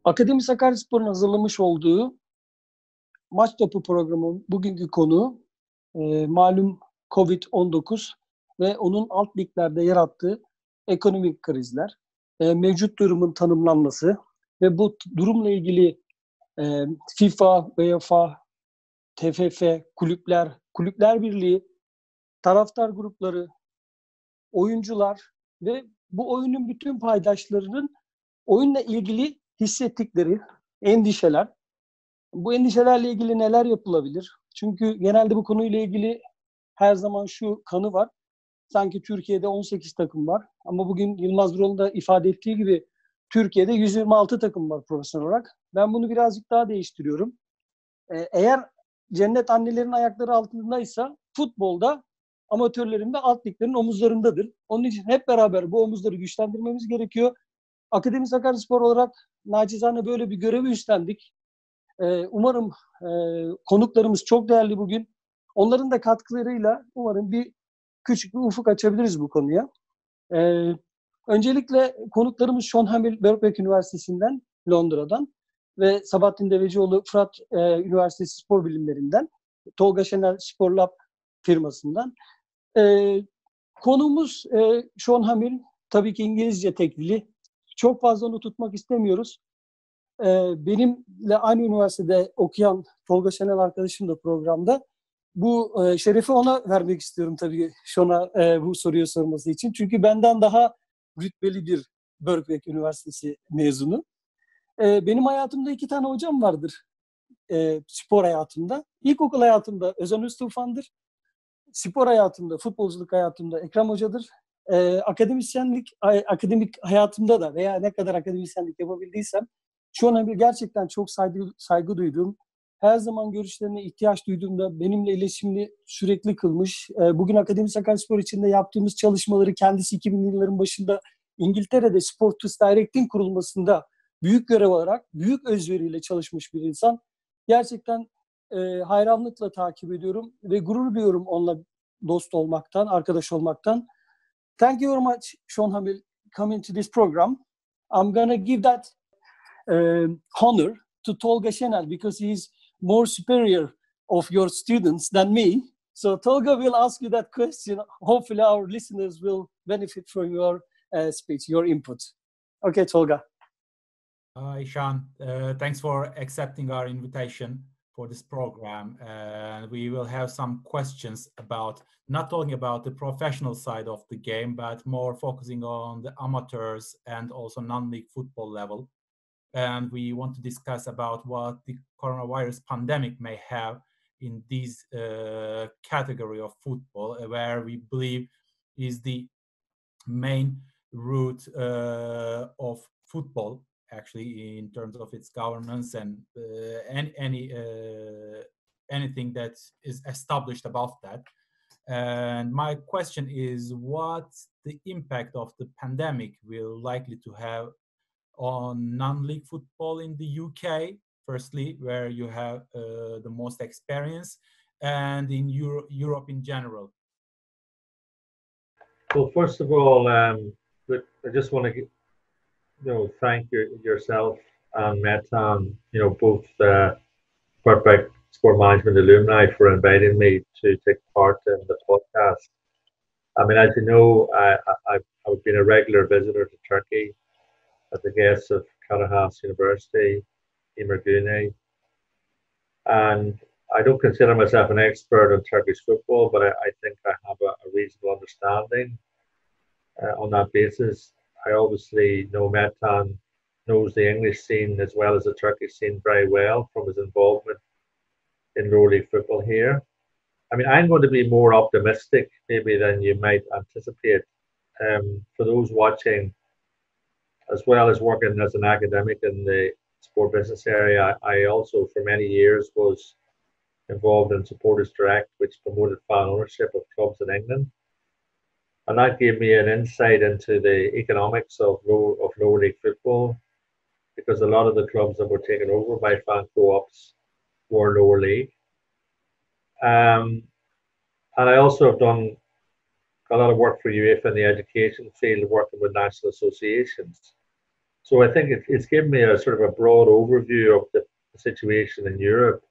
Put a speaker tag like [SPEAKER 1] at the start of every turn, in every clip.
[SPEAKER 1] Akademi Sakaryaspor'un hazırlamış olduğu Maç Topu programının bugünkü konuğu malum Covid-19 ve onun alt liglerde yarattığı ekonomik krizler, mevcut durumun tanımlanması ve bu durumla ilgili FIFA, UEFA, TFF, kulüpler, Kulüpler Birliği, taraftar grupları, oyuncular ve bu oyunun bütün paydaşlarının oyunla ilgili hissettikleri endişeler. Bu endişelerle ilgili neler yapılabilir? Çünkü genelde bu konuyla ilgili her zaman şu kanı var. Sanki Türkiye'de 18 takım var. Ama bugün Yılmaz Vural'ın da ifade ettiği gibi Türkiye'de 126 takım var profesyonel olarak. Ben bunu birazcık daha değiştiriyorum. Eğer cennet annelerin ayakları altındaysa futbolda amatörlerin ve alt liglerin omuzlarındadır. Onun için hep beraber bu omuzları güçlendirmemiz gerekiyor. Akademi Sakaryaspor olarak nacizane böyle bir görevi üstlendik. Umarım konuklarımız çok değerli bugün. Onların da katkılarıyla umarım küçük bir ufuk açabiliriz bu konuya. Öncelikle konuklarımız Sean Hamil, Birkbeck Üniversitesi'nden, Londra'dan ve Sabahattin Devecioğlu, Fırat Üniversitesi Spor Bilimlerinden, Tolga Şener Spor Lab firmasından. Konuğumuz Sean Hamil, tabii ki İngilizce teknili. Çok fazla onu tutmak istemiyoruz. Benimle aynı üniversitede okuyan Tolga Şenel arkadaşım da programda. Bu şerefi ona vermek istiyorum tabii Sean'a bu soruyu sorması için. Çünkü benden daha rütbeli bir Birkbeck Üniversitesi mezunu. Benim hayatımda 2 tane hocam vardır spor hayatımda. İlkokul hayatımda Özen Öztufan'dır. Spor hayatımda, futbolculuk hayatımda Ekrem Hoca'dır. Akademik hayatımda da veya ne kadar akademisyenlik yapabildiysem şu an gerçekten çok saygı duyduğum, her zaman görüşlerine ihtiyaç duyduğumda benimle iletişimini sürekli kılmış. Bugün Akademi Sakaryaspor içinde yaptığımız çalışmaları kendisi 2000'li yılların başında İngiltere'de Sports Direct'in kurulmasında büyük görev alarak, büyük özveriyle çalışmış bir insan. Gerçekten hayranlıkla takip ediyorum ve gurur duyuyorum onunla dost olmaktan, arkadaş olmaktan. Thank you very much, Sean Hamil, coming to this program. I'm gonna give that honor to Tolga Şenel because he's more superior of your students than me. So Tolga will ask you that question. Hopefully our listeners will benefit from your speech, your input. Okay, Tolga.
[SPEAKER 2] Hi, Sean. Thanks for accepting our invitation for this program. We will have some questions about not talking about the professional side of the game, but more focusing on the amateurs and also non-league football level. And we want to discuss about what the coronavirus pandemic may have in this category of football, where we believe is the main root of football, actually, in terms of its governance and anything that is established above that. And my question is, what's the impact of the pandemic will likely to have on non-league football in the UK, firstly, where you have the most experience, and in Europe in general?
[SPEAKER 3] Well, first of all, I just want to thank yourself and Metan, both Birkbeck Sport Management alumni for inviting me to take part in the podcast. I mean, as you know, I've been a regular visitor to Turkey as a guest of Karahas University, Emirgune, and I don't consider myself an expert on Turkish football, but I think I have a reasonable understanding on that basis. I obviously know Metan knows the English scene as well as the Turkish scene very well from his involvement in lower league football here. I mean, I'm going to be more optimistic maybe than you might anticipate. For those watching, as well as working as an academic in the sport business area, I also for many years was involved in Supporters Direct, which promoted fan ownership of clubs in England. And that gave me an insight into the economics of lower league football, because a lot of the clubs that were taken over by fan co-ops were lower league. And I also have done a lot of work for UEFA in the education field, working with national associations. So I think it's given me a sort of a broad overview of the situation in Europe.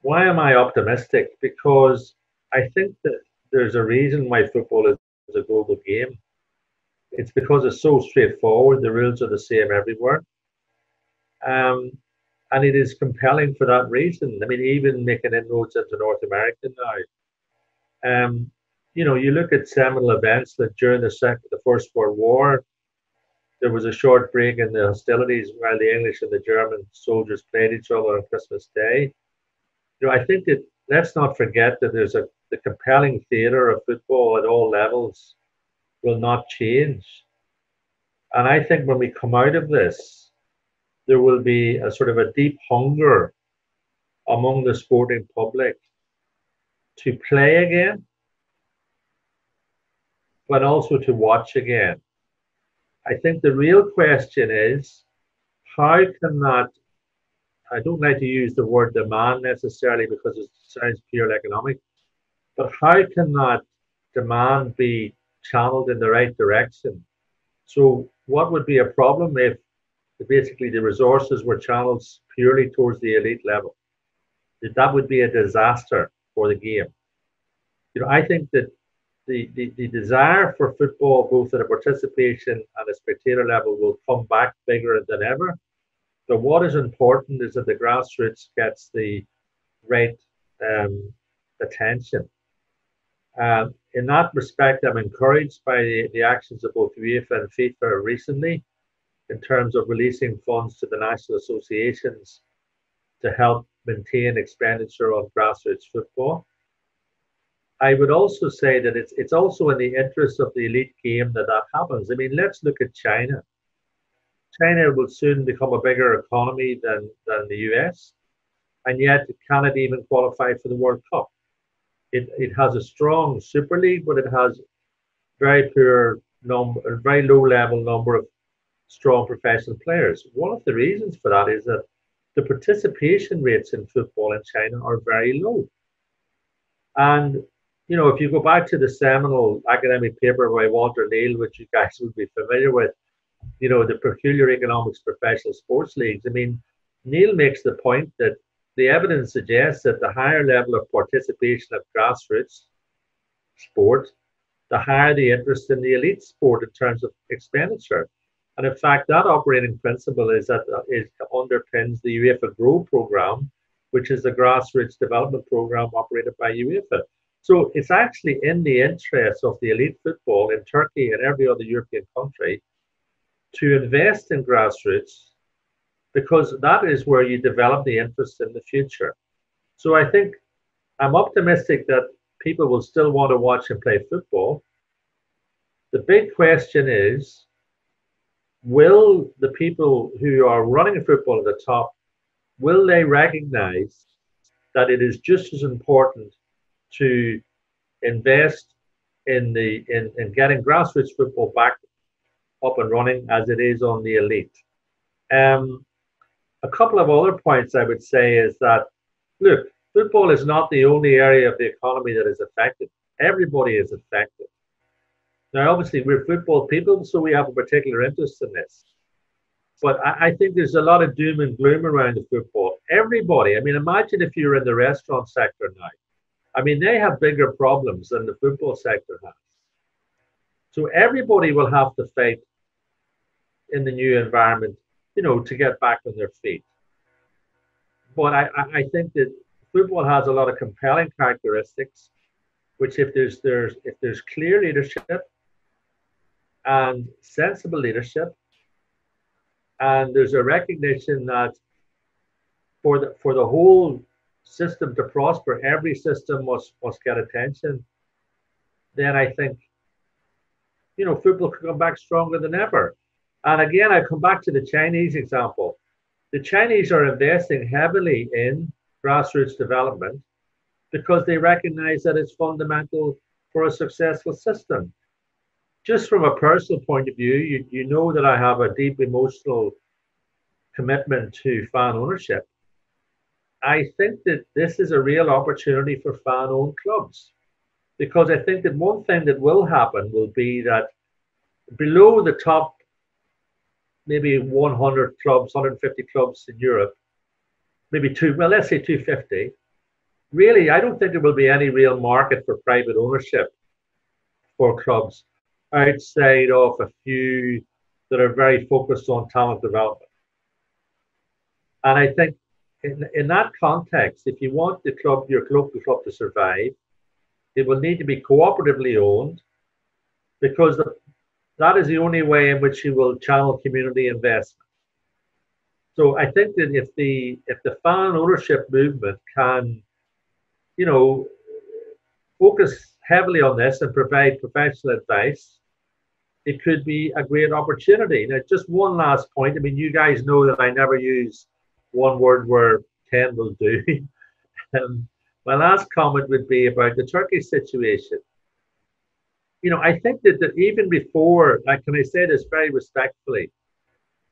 [SPEAKER 3] Why am I optimistic? Because I think that there's a reason why football is a global game. It's because it's so straightforward. The rules are the same everywhere. And it is compelling for that reason. I mean, even making inroads into North America now. You know, you look at seminal events that during the First World War, there was a short break in the hostilities while the English and the German soldiers played each other on Christmas Day. You know, I think that let's not forget that there's the compelling theatre of football at all levels will not change. And I think when we come out of this, there will be a sort of a deep hunger among the sporting public to play again, but also to watch again. I think the real question is, how can that, I don't like to use the word demand necessarily because it sounds purely economic, but how can that demand be channeled in the right direction? So what would be a problem if basically the resources were channeled purely towards the elite level? That would be a disaster for the game. You know, I think that the desire for football, both at a participation and a spectator level, will come back bigger than ever. But what is important is that the grassroots gets the right attention. In that respect, I'm encouraged by the actions of both UEFA and FIFA recently in terms of releasing funds to the national associations to help maintain expenditure on grassroots football. I would also say that it's also in the interest of the elite game that happens. I mean, let's look at China. China will soon become a bigger economy than the US, and yet it cannot even qualify for the World Cup. It has a strong Super League, but it has very low level number of strong professional players. One of the reasons for that is that the participation rates in football in China are very low. And you know, if you go back to the seminal academic paper by Walter Neal, which you guys would be familiar with, you know, the peculiar economics of professional sports leagues. I mean, Neal makes the point that the evidence suggests that the higher level of participation of grassroots sport, the higher the interest in the elite sport in terms of expenditure. And in fact, that operating principle is that it underpins the UEFA Grow program, which is the grassroots development program operated by UEFA. So it's actually in the interest of the elite football in Turkey and every other European country to invest in grassroots, because that is where you develop the interest in the future. So I think I'm optimistic that people will still want to watch and play football. The big question is, will the people who are running football at the top, will they recognize that it is just as important to invest in getting grassroots football back up and running as it is on the elite? A couple of other points I would say is that, look, football is not the only area of the economy that is affected. Everybody is affected. Now, obviously, we're football people, so we have a particular interest in this. But I think there's a lot of doom and gloom around the football. Everybody, I mean, imagine if you're in the restaurant sector now. I mean, they have bigger problems than the football sector has. So everybody will have to fight in the new environment, you know, to get back on their feet. But I think that football has a lot of compelling characteristics, which if there's clear leadership and sensible leadership, and there's a recognition that for the whole system to prosper, every system must get attention, then I think, you know, football could come back stronger than ever. And again, I come back to the Chinese example. The Chinese are investing heavily in grassroots development because they recognize that it's fundamental for a successful system. Just from a personal point of view, you know that I have a deep emotional commitment to fan ownership. I think that this is a real opportunity for fan-owned clubs, because I think that one thing that will happen will be that below the top maybe 100 clubs, 150 clubs in Europe, maybe let's say 250. Really, I don't think there will be any real market for private ownership for clubs outside of a few that are very focused on talent development. And I think in that context, if you want your local club to survive, it will need to be cooperatively owned, because that is the only way in which you will channel community investment. So I think that if the fan ownership movement can, focus heavily on this and provide professional advice, it could be a great opportunity. Now, just one last point. I mean, you guys know that I never use one word where 10 will do. My last comment would be about the Turkish situation. I think that even before, can I say this very respectfully?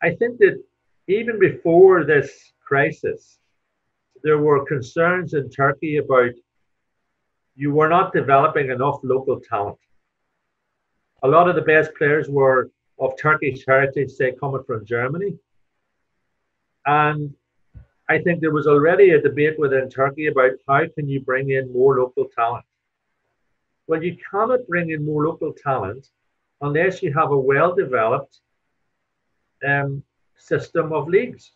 [SPEAKER 3] I think that even before this crisis, there were concerns in Turkey about you were not developing enough local talent. A lot of the best players were of Turkish heritage, say, coming from Germany. And I think there was already a debate within Turkey about how can you bring in more local talent. Well, you cannot bring in more local talent unless you have a well-developed system of leagues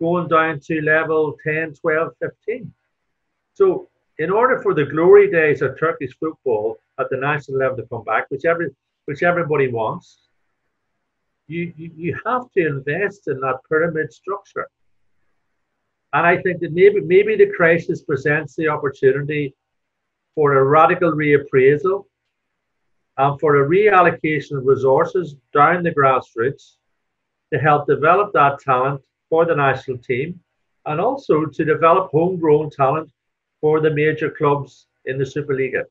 [SPEAKER 3] going down to level 10, 12, 15. So in order for the glory days of Turkish football at the national level to come back, which everybody wants, you have to invest in that pyramid structure. And I think that maybe the crisis presents the opportunity for a radical reappraisal and for a reallocation of resources down the grassroots to help develop that talent for the national team, and also to develop homegrown talent for the major clubs in the Superliga,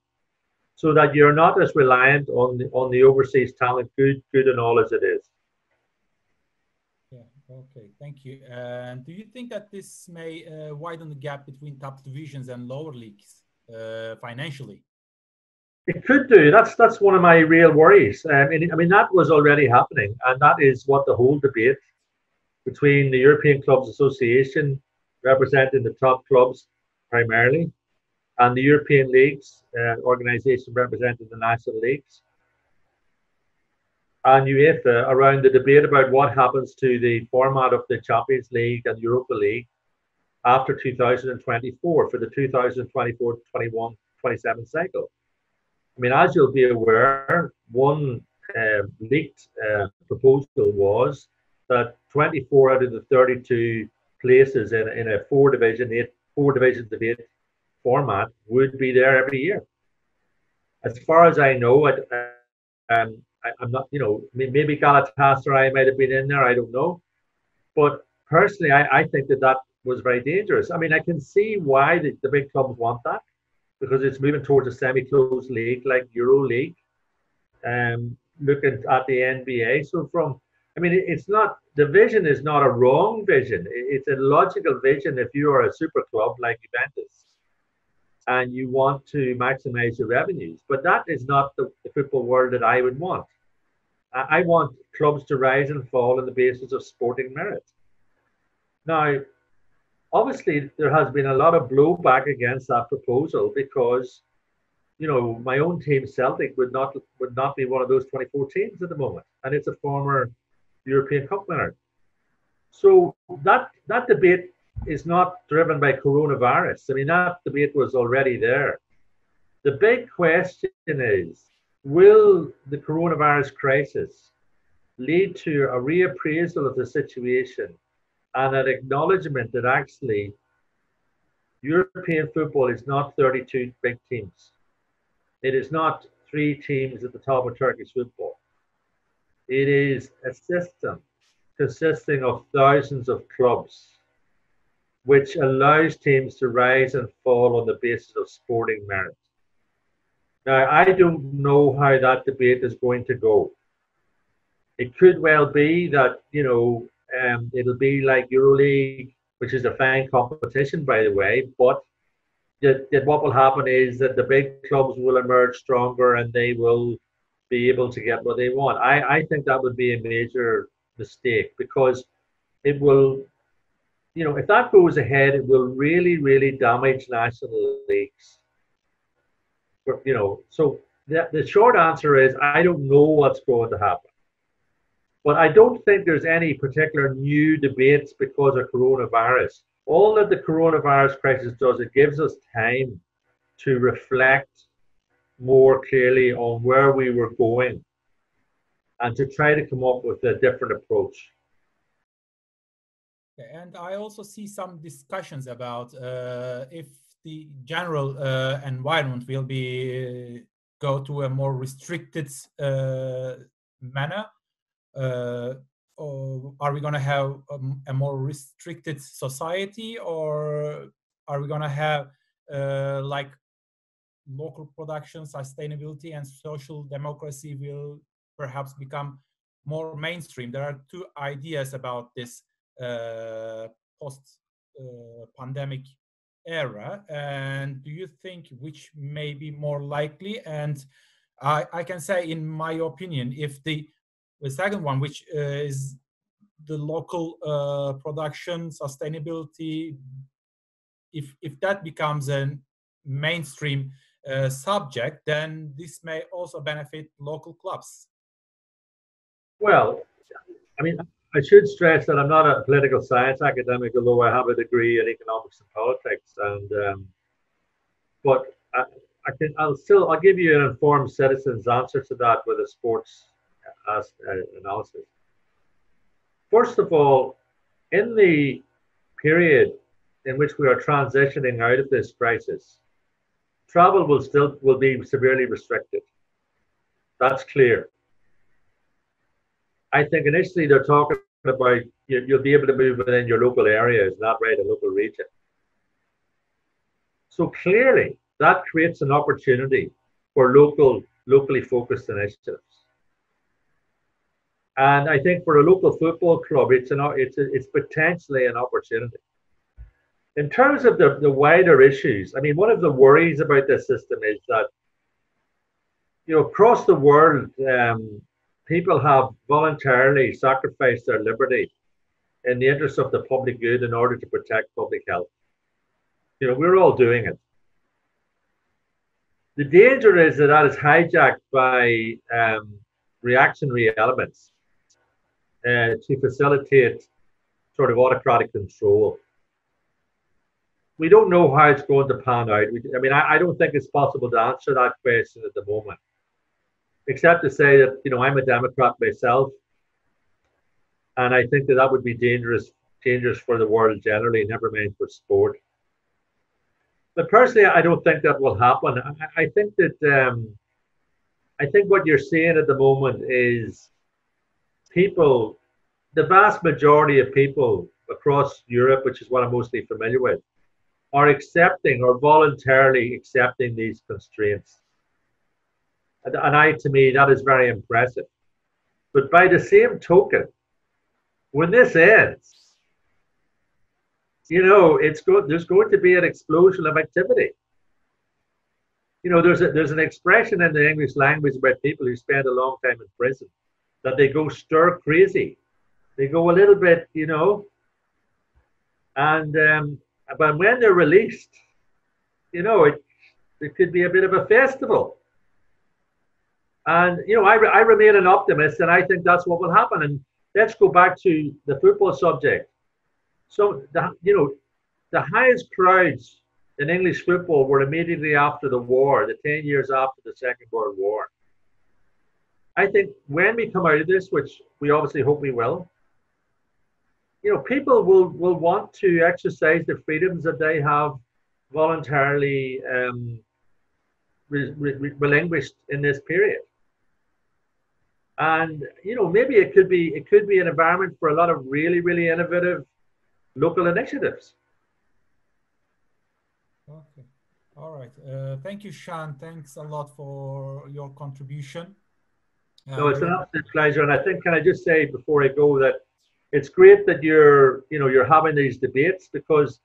[SPEAKER 3] so that you're not as reliant on the overseas talent, good and all as it is.
[SPEAKER 2] Yeah. Okay. Thank you. And do you think that this may widen the gap between top divisions and lower leagues financially?
[SPEAKER 3] It could do. That's one of my real worries. I mean, that was already happening, and that is what the whole debate between the European Clubs Association, representing the top clubs primarily, and the European Leagues organization representing the national leagues, and UEFA, around the debate about what happens to the format of the Champions League and Europa League after 2024 for the 2024-21-27 cycle. I mean, as you'll be aware, one leaked proposal was that 24 out of the 32 places in a four divisions of 8 format would be there every year. As far as I know, I'm not, maybe Galatasaray might have been in there, I don't know. But personally, I think that was very dangerous. I mean, I can see why the big clubs want that, because it's moving towards a semi-closed league like Euro League, looking at the NBA. So it's not, the vision is not a wrong vision. It's a logical vision if you are a super club like Juventus and you want to maximize your revenues. But that is not the football world that I would want. I want clubs to rise and fall on the basis of sporting merit. Now, obviously, there has been a lot of blowback against that proposal because, my own team, Celtic, would not be one of those 24 teams at the moment, and it's a former European Cup winner. So that debate is not driven by coronavirus. I mean, that debate was already there. The big question is, will the coronavirus crisis lead to a reappraisal of the situation and an acknowledgement that actually European football is not 32 big teams? It is not 3 teams at the top of Turkish football. It is a system consisting of thousands of clubs, which allows teams to rise and fall on the basis of sporting merit. Now, I don't know how that debate is going to go. It could well be that, it'll be like EuroLeague, which is a fine competition, by the way, but that what will happen is that the big clubs will emerge stronger and they will be able to get what they want. I think that would be a major mistake, because it will, if that goes ahead, it will really, really damage national leagues. But, so the short answer is I don't know what's going to happen. But I don't think there's any particular new debates because of coronavirus. All that the coronavirus crisis does, it gives us time to reflect more clearly on where we were going and to try to come up with a different approach.
[SPEAKER 2] And I also see some discussions about if the general environment will be go to a more restricted manner. Or are we going to have a more restricted society, or are we going to have like local production, sustainability, and social democracy will perhaps become more mainstream? There are two ideas about this post-pandemic era, and do you think which may be more likely? And I can say, in my opinion, if the second one, which is the local production, sustainability, if that becomes a mainstream subject, then this may also benefit local clubs.
[SPEAKER 3] Well, I mean, I should stress that I'm not a political science academic, although I have a degree in economics and politics. And but I'll give you an informed citizen's answer to that with a sports analysis. First of all, in the period in which we are transitioning out of this crisis, travel will be severely restricted. That's clear. I think initially they're talking about you'll be able to move within your local areas, not right, a local region. So clearly that creates an opportunity for locally focused initiatives. And I think for a local football club, it's potentially an opportunity. In terms of the wider issues, I mean, one of the worries about this system is that, across the world, people have voluntarily sacrificed their liberty in the interest of the public good in order to protect public health. We're all doing it. The danger is that is hijacked by reactionary elements to facilitate sort of autocratic control. We don't know how it's going to pan out. I don't think it's possible to answer that question at the moment, except to say that, I'm a Democrat myself, and I think that would be dangerous for the world generally, never mind for sport. But personally, I don't think that will happen. I think that I think what you're seeing at the moment is people, the vast majority of people across Europe, which is what I'm mostly familiar with, are accepting or voluntarily accepting these constraints. And to me, that is very impressive. But by the same token, when this ends, there's going to be an explosion of activity. There's an expression in the English language about people who spend a long time in prison, that they go stir crazy. They go a little bit, and but when they're released, it could be a bit of a festival. And, I remain an optimist, and I think that's what will happen. And let's go back to the football subject. So, the highest crowds in English football were immediately after the war, the 10 years after the Second World War. I think when we come out of this, which we obviously hope we will, people will want to exercise the freedoms that they have voluntarily relinquished in this period. And maybe it could be an environment for a lot of really, really innovative local initiatives.
[SPEAKER 2] Okay, all right. Thank you, Sean. Thanks a lot for your contribution.
[SPEAKER 3] No, it's an absolute pleasure. And I think, can I just say before I go that it's great that you're having these debates, because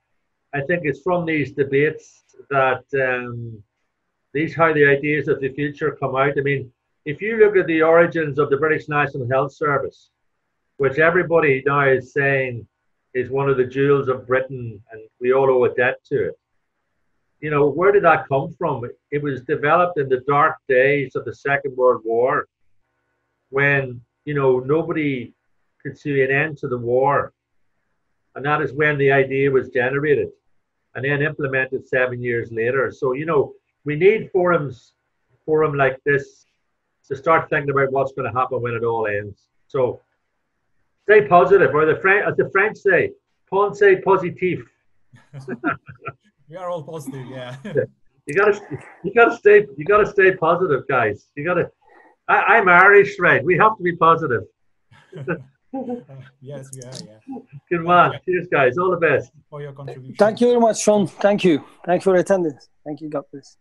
[SPEAKER 3] I think it's from these debates that how the ideas of the future come out. I mean, if you look at the origins of the British National Health Service, which everybody now is saying is one of the jewels of Britain, and we all owe a debt to it. You know, where did that come from? It was developed in the dark days of the Second World War, when, you know, nobody could see an end to the war. And that is when the idea was generated and then implemented 7 years later. So, you know, we need forum like this to start thinking about what's going to happen when it all ends. So stay positive, or as the French say, pensez positif.
[SPEAKER 2] We are all positive, yeah.
[SPEAKER 3] You gotta stay positive, guys. I'm Irish, right? We have to be positive.
[SPEAKER 2] Yes, we are, yeah.
[SPEAKER 3] Good man. Cheers, guys. All the best.
[SPEAKER 2] For your contribution.
[SPEAKER 1] Thank you very much, Sean. Thank you. Thank you for attending. Thank you. God bless.